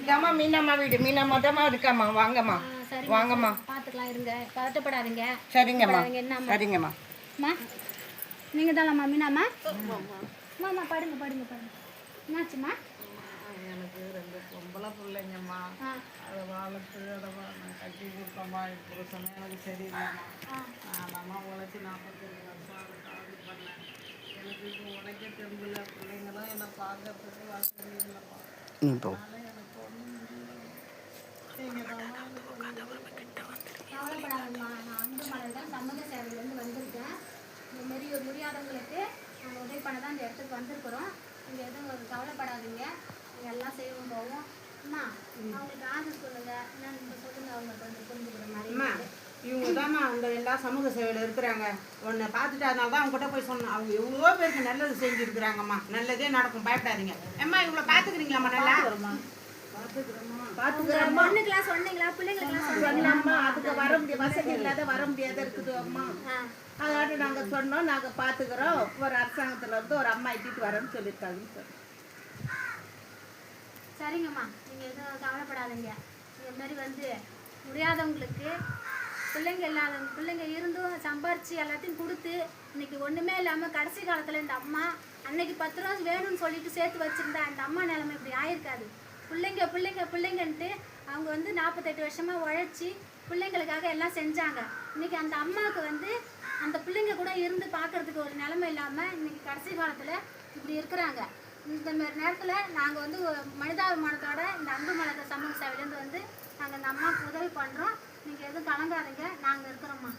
இதாம்மா மீனம்மா வீடு. மீனம்மா தாம்மா இருக்காம்மா. வாங்கம்மா வாங்கம்மா. பார்த்துக்கலாம் இருங்க, பதட்டப்படாதீங்க. சரிங்கம்மா என்னம்மா சரிங்கம்மா. அம்மா நீங்கள் தானம்மா மீனாம்மா? அம்மா படுங்க படுங்க படுங்க. என்னாச்சும்மா? எனக்கு 2 பொம்பளை பிள்ளைங்கம்மா. அதை வளர்த்து அதை நான் கட்டி கொடுத்தம்மா. என் புருஷனே எனக்கு சரியில்லைம்மா. நான்தாம்மா உழைச்சி 42 வருஷம் அதை காவல் பண்ணேன். எனக்கு இப்போ உழைக்க தெம்பில்லை. பிள்ளைங்களும் என்னை பார்க்கறதுக்கு வசதி இல்லைம்மா. அதனால எனக்கு ஒன்றும் நீங்கள் தாம்மா எனக்கு கவலைப்படாதம்மா. நான் அன்புமலை தான் சமூக சேவையிலேருந்து வந்திருக்கேன். இந்தமாரி முடியாதவங்களுக்கு நாங்கள் உதவி பண்ண தான் இந்த இடத்துக்கு வந்திருக்கிறோம். நீங்கள் எதுவும் கவலைப்படாதீங்க. நீங்கள் எல்லாம் செய்வோம் போவோம். அம்மா அவங்களுக்கு ஆதரவு சொல்லுங்க. என்னன்னு சொல்லுங்க, அவங்க கொஞ்சம் புரிஞ்சுக்கிற மாதிரி. இவங்க தாம்மா அந்த எல்லா சமூக சேவையில் இருக்கிறாங்க. உன்னை பார்த்துட்டு அதனால தான் அவங்ககிட்ட போய் சொன்னேன். அவங்க எவ்வளோ பேருக்கு நல்லது செஞ்சுருக்குறாங்கம்மா. நல்லதே நடக்கும், பயப்படாதீங்க. அம்மா இவங்களை பார்த்துக்கிறீங்களாம்மா? நல்லா பொண்ணுக்கெல்லாம் சொன்னீங்களா? பிள்ளைங்களுக்கெல்லாம் சொன்னோம்மா. அதுக்கு வர முடியாது, வசதி இல்லாத வர முடியாத இருக்குது அம்மா. அதோட நாங்கள் சொன்னோம், நாங்கள் பார்த்துக்கிறோம். ஒரு அரசாங்கத்தில் இருந்து ஒரு அம்மா இட்டிட்டு வரேன்னு சொல்லியிருக்காங்கன்னு சொல்லி. சரிங்கம்மா, நீங்கள் எதுவும் கவலைப்படாதீங்க. இது மாதிரி வந்து முடியாதவங்களுக்கு பிள்ளைங்க இருந்தும் சம்பாரித்து எல்லாத்தையும் கொடுத்து இன்னைக்கு ஒன்றுமே இல்லாமல் கடைசி காலத்தில் இந்த அம்மா அன்னைக்கு 10 ரூபா வேணும்னு சொல்லிட்டு சேர்த்து வச்சுருந்தா அந்த அம்மா நிலைமை இப்படி ஆயிருக்காது. பிள்ளைங்கன்ட்டு அவங்க வந்து 48 வருஷமாக உழைச்சி பிள்ளைங்களுக்காக எல்லாம் செஞ்சாங்க. இன்றைக்கி அந்த அம்மாவுக்கு வந்து அந்த பிள்ளைங்க கூட இருந்து பார்க்குறதுக்கு ஒரு நிலைமை இல்லாமல் இன்றைக்கி கடைசி காலத்தில் இப்படி இருக்கிறாங்க. இந்த மாதிரி நேரத்தில் நாங்கள் வந்து மனிதாபிமானத்தோட இந்த அன்புமலை சமூக சேவையிலேருந்து வந்து நாங்கள் இந்த அம்மாவுக்கு உதவி பண்ணுறோம். நீங்கள் எதுவும் கலங்காதீங்க, நாங்கள் இருக்கிறோம்மா.